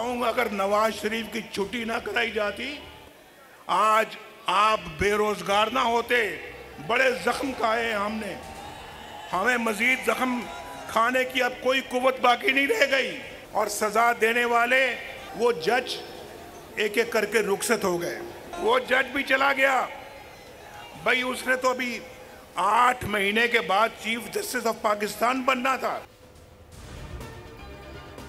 बताऊंगा, अगर नवाज शरीफ की छुट्टी ना कराई जाती, आज आप बेरोजगार ना होते। बड़े जख्म खाए हमने, हमें मजीद जख्म खाने की अब कोई कुव्वत बाकी नहीं रह गई। और सजा देने वाले वो जज एक एक करके रुखसत हो गए। वो जज भी चला गया भाई, उसने तो अभी 8 महीने के बाद चीफ जस्टिस ऑफ पाकिस्तान बनना था।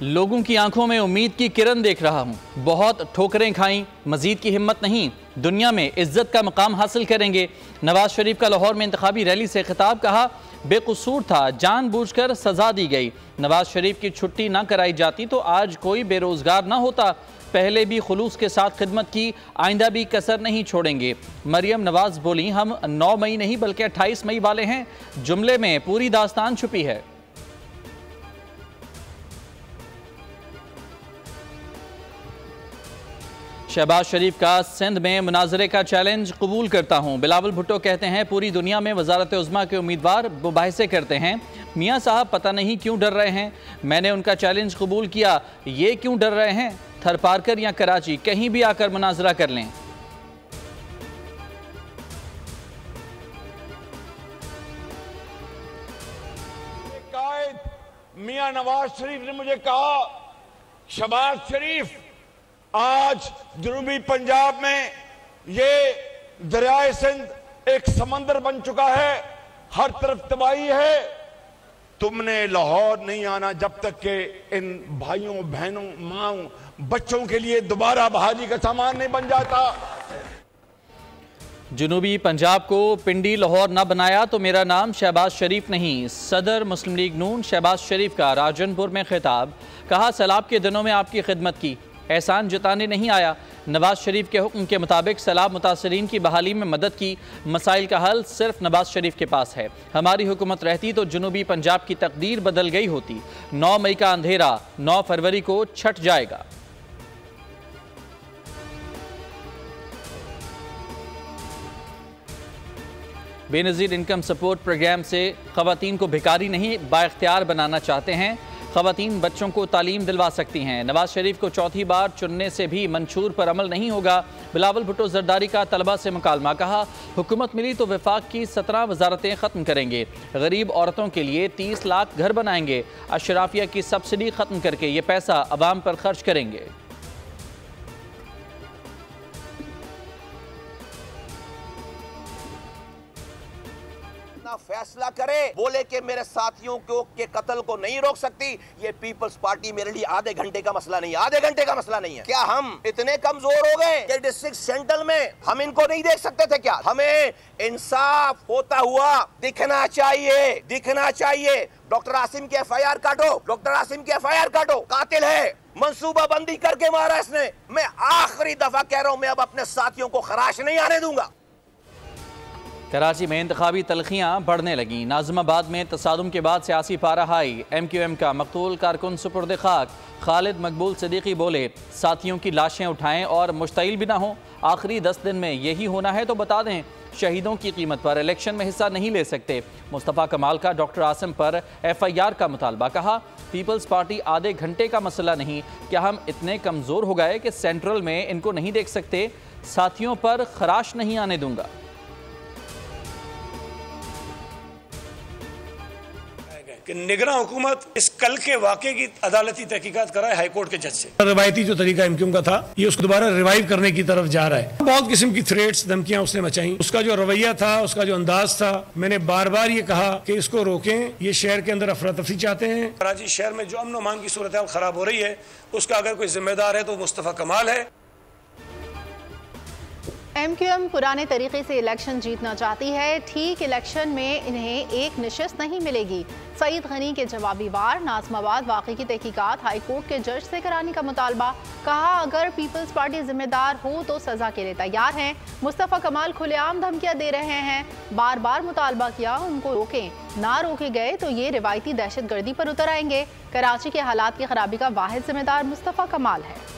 लोगों की आंखों में उम्मीद की किरण देख रहा हूं। बहुत ठोकरें खाई, मजीद की हिम्मत नहीं, दुनिया में इज्जत का मकाम हासिल करेंगे। नवाज शरीफ का लाहौर में इंतखाबी रैली से खिताब, कहा बेकसूर था, जानबूझकर सजा दी गई। नवाज शरीफ की छुट्टी ना कराई जाती तो आज कोई बेरोजगार ना होता। पहले भी खुलूस के साथ खिदमत की, आइंदा भी कसर नहीं छोड़ेंगे। मरियम नवाज बोली, हम 9 मई नहीं बल्कि 28 मई वाले हैं। जुमले में पूरी दास्तान छुपी है। शहबाज शरीफ का सिंध में मुनाजरे का चैलेंज कबूल करता हूं। बिलावल भुट्टो कहते हैं पूरी दुनिया में वजारत उज़्मा के उम्मीदवार मुबाहिसे करते हैं। मियाँ साहब पता नहीं क्यों डर रहे हैं, मैंने उनका चैलेंज कबूल किया, ये क्यों डर रहे हैं? थरपारकर या कराची कहीं भी आकर मुनाजरा कर लें। मियाँ नवाज शरीफ ने मुझे कहा, शहबाज शरीफ आज जनूबी पंजाब में ये दरियाए सिंध एक समंदर बन चुका है, हर तरफ तबाही है, तुमने लाहौर नहीं आना जब तक के इन भाइयों बहनों माओ बच्चों के लिए दोबारा बहाली का सामान नहीं बन जाता। जनूबी पंजाब को पिंडी लाहौर न बनाया तो मेरा नाम शहबाज शरीफ नहीं। सदर मुस्लिम लीग नून शहबाज शरीफ का राजनपुर में खिताब, कहा सैलाब के दिनों में आपकी खिदमत की, एहसान जताने नहीं आया। नवाज शरीफ के हुक्म के मुताबिक सैलाब मुतासरीन की बहाली में मदद की। मसाइल का हल सिर्फ नवाज शरीफ के पास है। हमारी हुकूमत रहती तो जनूबी पंजाब की तकदीर बदल गई होती। 9 मई का अंधेरा 9 फरवरी को छट जाएगा। बेनज़ीर इनकम सपोर्ट प्रोग्राम से ख़वातीन को भिखारी नहीं बाइख्तियार बनाना चाहते हैं। ख़वातीन बच्चों को तालीम दिलवा सकती हैं। नवाज शरीफ को चौथी बार चुनने से भी मंशूर पर अमल नहीं होगा। बिलावल भुट्टो जरदारी का तलबा से मुकालमा, कहा हुकूमत मिली तो वफाक की 17 वजारतें ख़त्म करेंगे। गरीब औरतों के लिए 30 लाख घर बनाएंगे। अशराफिया की सब्सिडी ख़त्म करके ये पैसा अवाम पर खर्च करेंगे। फैसला करे, बोले कि मेरे साथियों को के कत्ल को नहीं रोक सकती, ये पीपल्स पार्टी मेरे लिए आधे घंटे का मसला नहीं है, आधे घंटे का मसला नहीं है। क्या हम इतने कमजोर हो गए कि डिस्ट्रिक्ट सेंट्रल में हम इनको नहीं देख सकते थे क्या? हमें इंसाफ होता हुआ दिखना चाहिए, दिखना चाहिए। डॉक्टर आसिम की FIR काटो, डॉक्टर आसिम की FIR काटो, कातिल है, मंसूबाबंदी करके मारा इसने। मैं आखिरी दफा कह रहा हूं, मैं अब अपने साथियों को खराश नहीं आने दूंगा। कराची में इंतखाबी तलखियाँ बढ़ने लगीं। नाज़िमाबाद में तसादुम के बाद सियासी पारा हाई। MQM का मकतूल कारकुन सुपुर्द खाक। खालिद मकबूल सिद्दीकी बोले, साथियों की लाशें उठाएं और मुश्तइल भी ना हो। आखिरी 10 दिन में यही होना है तो बता दें। शहीदों की कीमत पर इलेक्शन में हिस्सा नहीं ले सकते। मुस्तफ़ा कमाल का डॉक्टर आसिम पर FIR का मुतालबा, कहा पीपल्स पार्टी आधे घंटे का मसला नहीं, क्या हम इतने कमज़ोर हो गए कि सेंट्रल में इनको नहीं देख सकते? साथियों पर खराश नहीं आने दूंगा। निगरान हुकूमत इस कल के वाक़े की अदालती तहकीकात कराए हाईकोर्ट के जज से। रवायती जो तरीका MQM का था, ये उसको दोबारा रिवाइव करने की तरफ जा रहा है। बहुत किस्म की थ्रेट्स, धमकियां उसने मचाई। उसका जो रवैया था, उसका जो अंदाज था, मैंने बार बार ये कहा कि इसको रोकें। ये शहर के अंदर अफरा तफरी चाहते हैं। कराची शहर में जो अमन और अमान की सूरत हाल खराब हो रही है, उसका अगर कोई जिम्मेदार है तो मुस्तफ़ा कमाल है। MQM पुराने तरीके से इलेक्शन जीतना चाहती है। ठीक इलेक्शन में इन्हें एक नशिस्त नहीं मिलेगी। सईद गनी के जवाबी वार। नाज़िमाबाद वाक़े की तहकीकात हाई कोर्ट के जज से कराने का मुतालबा, कहा अगर पीपल्स पार्टी जिम्मेदार हो तो सज़ा के लिए तैयार हैं। मुस्तफ़ा कमाल खुलेआम धमकियाँ दे रहे हैं, बार बार मुतालबा किया उनको रोकें, ना रोके गए तो ये रिवायती दहशत गर्दी पर उतर आएंगे। कराची के हालात की खराबी का वाहिद जिम्मेदार मुस्तफ़ा कमाल है।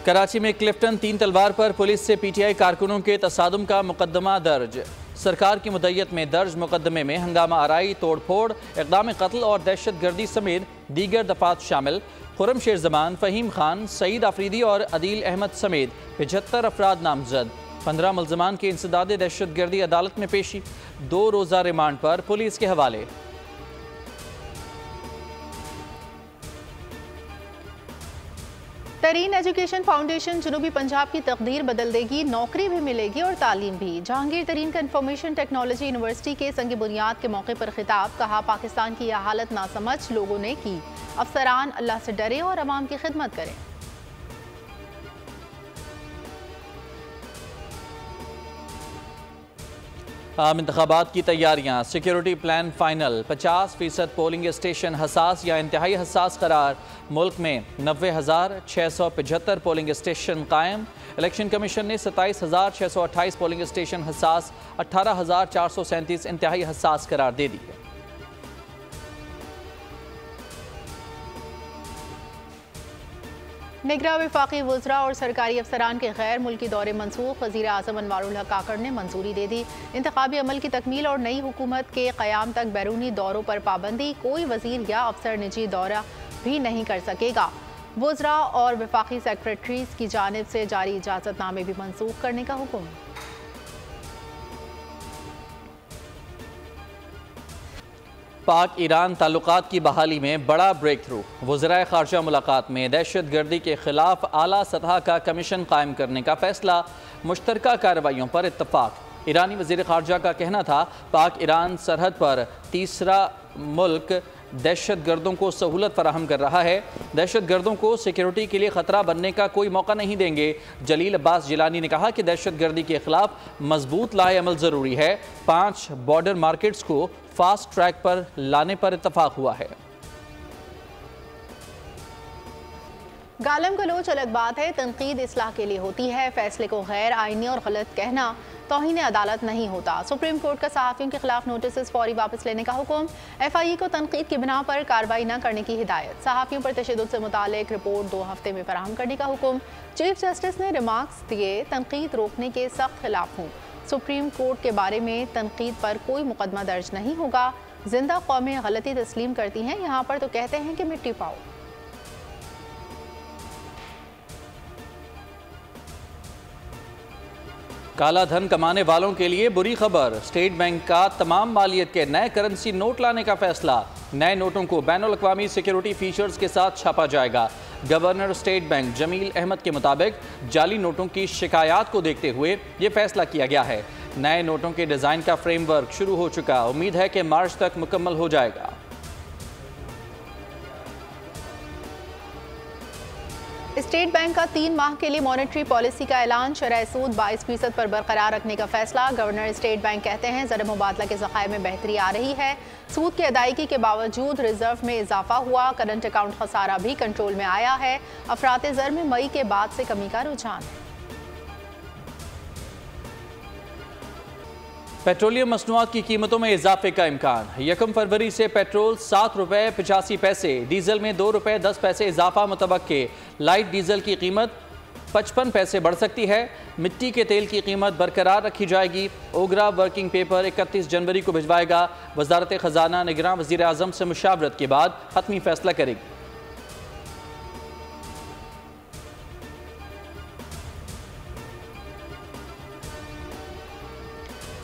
कराची में क्लिफ्टन 3 तलवार पर पुलिस से PTI कारकुनों के तसादुम का मुकदमा दर्ज। सरकार की मुद्दत में दर्ज मुकदमे में हंगामा आराई, तोड़ फोड़, इक़दाम कत्ल और दहशत गर्दी समेत दीगर दफात शामिल। खुर्रम शेर जमान, फ़हीम खान, सईद आफरीदी और अदील अहमद समेत 75 अफराद नामजद। 15 मुल्ज़मान की इंसदाद दहशत गर्दी अदालत में पेशी। 2 रोज़ा रिमांड पर पुलिस के हवाले। तरीन एजुकेशन फाउंडेशन जुनूबी पंजाब की तकदीर बदल देगी, नौकरी भी मिलेगी और तालीम भी। जहांगीर तरीन का इंफॉर्मेशन टेक्नोलॉजी यूनिवर्सिटी के संग बुनियाद के मौके पर खिताब। कहा, पाकिस्तान की यह हालत नासमझ लोगों ने की। अफसरान अल्लाह से डरे और अवाम की खिदमत करें। आम इंतखाबात की तैयारियां, security plan final. 50% polling station हसास या इंतहाई हसास करार। मुल्क में 90,675 पोलिंग स्टेशन कायम। इलेक्शन कमीशन ने 27,628 पोलिंग स्टेशन हसास, 18,437 इंतहाई हसास करार दे दिए। निगरां वफाकी वज़रा और सरकारी अफसरान के गैर मुल्की दौरे मनसूख। वज़ीर आज़म अनवारुल हक काकड़ ने मंजूरी दे दी। इंतखाबी अमल की तकमील और नई हुकूमत के क़याम तक बैरूनी दौरों पर पाबंदी। कोई वज़ीर या अफसर निजी दौरा भी नहीं कर सकेगा। वज़रा और वफाकी सेक्रेटरीज़ की जानिब से जारी इजाज़तनामे भी मनसूख करने का हुक्म। पाक ईरान ताल्लुकात की बहाली में बड़ा ब्रेक थ्रू। वज़राए ख़ारजा मुलाकात में दहशत गर्दी के खिलाफ आला सतह का कमीशन कायम करने का फैसला। मुश्तरका कार्रवाइयों पर इत्तफाक। ईरानी वज़ीर ख़ारजा का कहना था, पाक ईरान सरहद पर तीसरा मुल्क दहशत गर्दों को सहूलत फराहम कर रहा है। दहशत गर्दों को सिक्योरिटी के लिए ख़तरा बनने का कोई मौका नहीं देंगे। जलील अब्बास जिलानी ने कहा कि दहशत गर्दी के खिलाफ मजबूत लाए अमल ज़रूरी है। 5 बॉर्डर मार्केट्स को फास्ट ट्रैक पर लाने पर इत्तफाक हुआ है। गालम गलोच अलग बात है, तनकीद इस्लाह के लिए होती है। फैसले को गैर आईनी और गलत कहना तौहीन अदालत नहीं होता। सुप्रीम कोर्ट का सहाफ़ियों के खिलाफ नोटिस फौरी वापस लेने का हुक्म। FIE को तनकीद की बिना पर कार्रवाई न करने की हिदायत। सहाफ़ियों पर तशद्दुद से मुतालिक रिपोर्ट 2 हफ्ते में फराहम करने का हुक्म। चीफ जस्टिस ने रिमार्क्स दिए, तनकीद रोकने के सख्त खिलाफ हूँ। सुप्रीम कोर्ट के बारे में तनकीद पर कोई मुकदमा दर्ज नहीं होगा। जिंदा कौमें गलती तस्लीम करती हैं, यहाँ पर तो कहते हैं कि मिट्टी पाओ। काला धन कमाने वालों के लिए बुरी खबर। स्टेट बैंक का तमाम मालियत के नए करेंसी नोट लाने का फैसला। नए नोटों को बैनुल अक़वामी सिक्योरिटी फीचर्स के साथ छापा जाएगा। Governor state bank Jamil Ahmad के मुताबिक जाली नोटों की शिकायत को देखते हुए ये फैसला किया गया है। नए नोटों के डिज़ाइन का फ्रेमवर्क शुरू हो चुका। उम्मीद है कि मार्च तक मुकम्मल हो जाएगा। स्टेट बैंक का 3 माह के लिए मॉनेटरी पॉलिसी का ऐलान। शरह सूद 22% पर बरकरार रखने का फैसला। गवर्नर स्टेट बैंक कहते हैं, ज़र मुबादला के ज़खायर में बेहतरी आ रही है। सूद की अदायगी के बावजूद रिजर्व में इजाफा हुआ। करंट अकाउंट खसारा भी कंट्रोल में आया है। अफरात ज़र में मई के बाद से कमी का रुझान है। पेट्रोलियम मसनूआत की कीमतों में इजाफे का इम्कान। 1 फरवरी से पेट्रोल 7 रुपये 85 पैसे, डीजल में 2 रुपये 10 पैसे इजाफा मुतवक्के। लाइट डीजल की कीमत 55 पैसे बढ़ सकती है। मिट्टी के तेल की कीमत बरकरार रखी जाएगी। ओगरा वर्किंग पेपर 31 जनवरी को भिजवाएगा। वजारत खजाना निगरान वज़ीर आज़म से मुशावरत के बाद हतमी फैसला करेगी।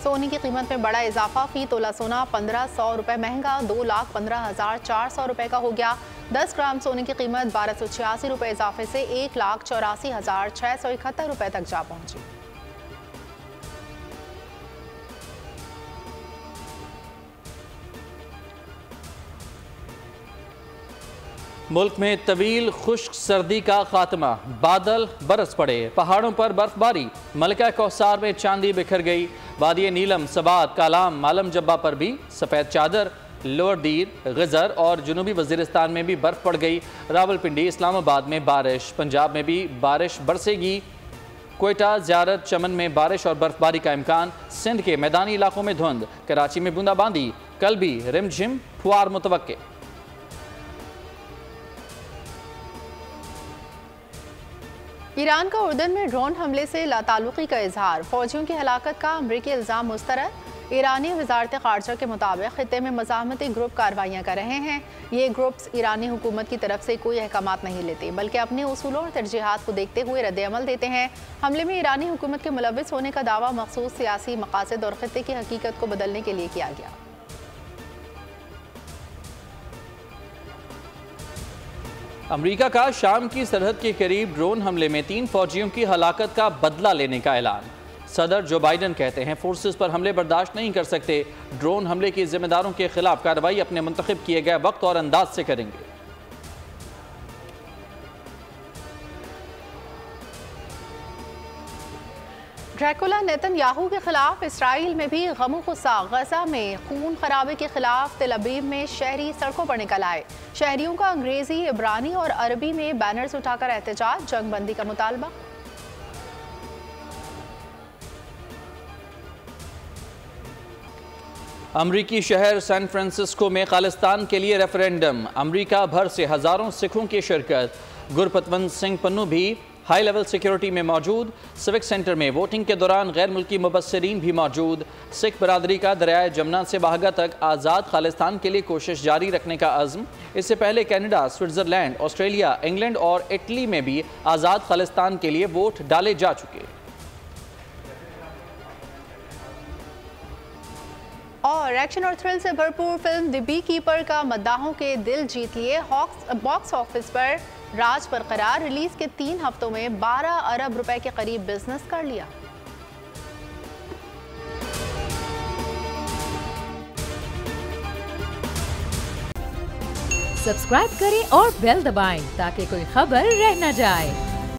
सोने की कीमत में बड़ा इजाफा। फी तोला सोना 1500 रुपये महंगा 2,15,400 रुपये का हो गया। 10 ग्राम सोने की कीमत 1286 रुपये इजाफे से 1,84,671 रुपये तक जा पहुंची। मुल्क में तवील खुश्क सर्दी का खात्मा। बादल बरस पड़े, पहाड़ों पर बर्फबारी। मलका कौसार में चांदी बिखर गई। वादी नीलम, सबात, कालाम, मालम जब्बा पर भी सफ़ेद चादर। लोअर दीर, गज़र और जुनूबी वज़ीरिस्तान में भी बर्फ़ पड़ गई। रावलपिंडी, इस्लामाबाद में बारिश। पंजाब में भी बारिश बरसेगी। कोयटा, ज़ियारत, चमन में बारिश और बर्फबारी का इम्कान। सिंध के मैदानी इलाकों में धुंध। कराची में बूंदाबांदी। कल भी रिमझिम फुआर मुतवक्के। ईरान का उर्दन में ड्रोन हमले से लाताल्लुकी का इजहार। फौजियों की हलाकत का अमरीकी इल्ज़ाम मुस्तरद। ईरानी वजारत ख़ारजा के मुताबिक खित्ते में मज़ाहमती ग्रुप कार्रवाइयाँ कर रहे हैं। ये ग्रुप्स ईरानी हुकूमत की तरफ से कोई अहकामात नहीं लेते, बल्कि अपने उसूलों और तरजीहात को देखते हुए रद्द-ए-अमल देते हैं। हमले में ईरानी हुकूमत के मुलव्विस होने का दावा मखसूस सियासी मकासद और खित्ते की हकीकत को बदलने के लिए किया गया। अमरीका का शाम की सरहद के करीब ड्रोन हमले में 3 फौजियों की हलाकत का बदला लेने का ऐलान। सदर जो बाइडन कहते हैं फोर्सेस पर हमले बर्दाश्त नहीं कर सकते, ड्रोन हमले के जिम्मेदारों के खिलाफ कार्रवाई अपने मुंतखब किए गए वक्त और अंदाज से करेंगे। ड्रैकुला नेतन्याहू के खिलाफ इसराइल में भी गमो गुस्सा। गजा में खून खराबे के खिलाफ तेल अवीव में शहरी सड़कों पर निकल आए। शहरियों का अंग्रेजी, इब्रानी और अरबी में बैनर्स उठाकर एहतजाज, जंग बंदी का मुतालबा। अमरीकी शहर सैन फ्रांसिस्को में खालिस्तान के लिए रेफरेंडम, अमरीका भर से हजारों सिखों की शिरकत। गुरपतवंत सिंह पन्नू भी हाई लेवल सिक्योरिटी में मौजूद। सिविक सेंटर में वोटिंग के दौरान गैर मुल्की मुबस्सिरीन भी मौजूद। सिख बरादरी का दरियाए जमुना से बाहगा तक आज़ाद खालिस्तान के लिए कोशिश जारी रखने का अज़्म। इससे पहले कनाडा, स्विट्ज़रलैंड, ऑस्ट्रेलिया, इंग्लैंड और इटली में भी आज़ाद खालिस्तान के लिए वोट डाले जा चुके। और एक्शन और थ्रिल से भरपूर फिल्म द बी कीपर का मद्दाहों के दिल जीत लिए। बॉक्स ऑफिस पर राज बरकरार, रिलीज के 3 हफ्तों में 12 अरब रुपए के करीब बिजनेस कर लिया। सब्सक्राइब करें और बेल दबाएं ताकि कोई खबर रह न जाए।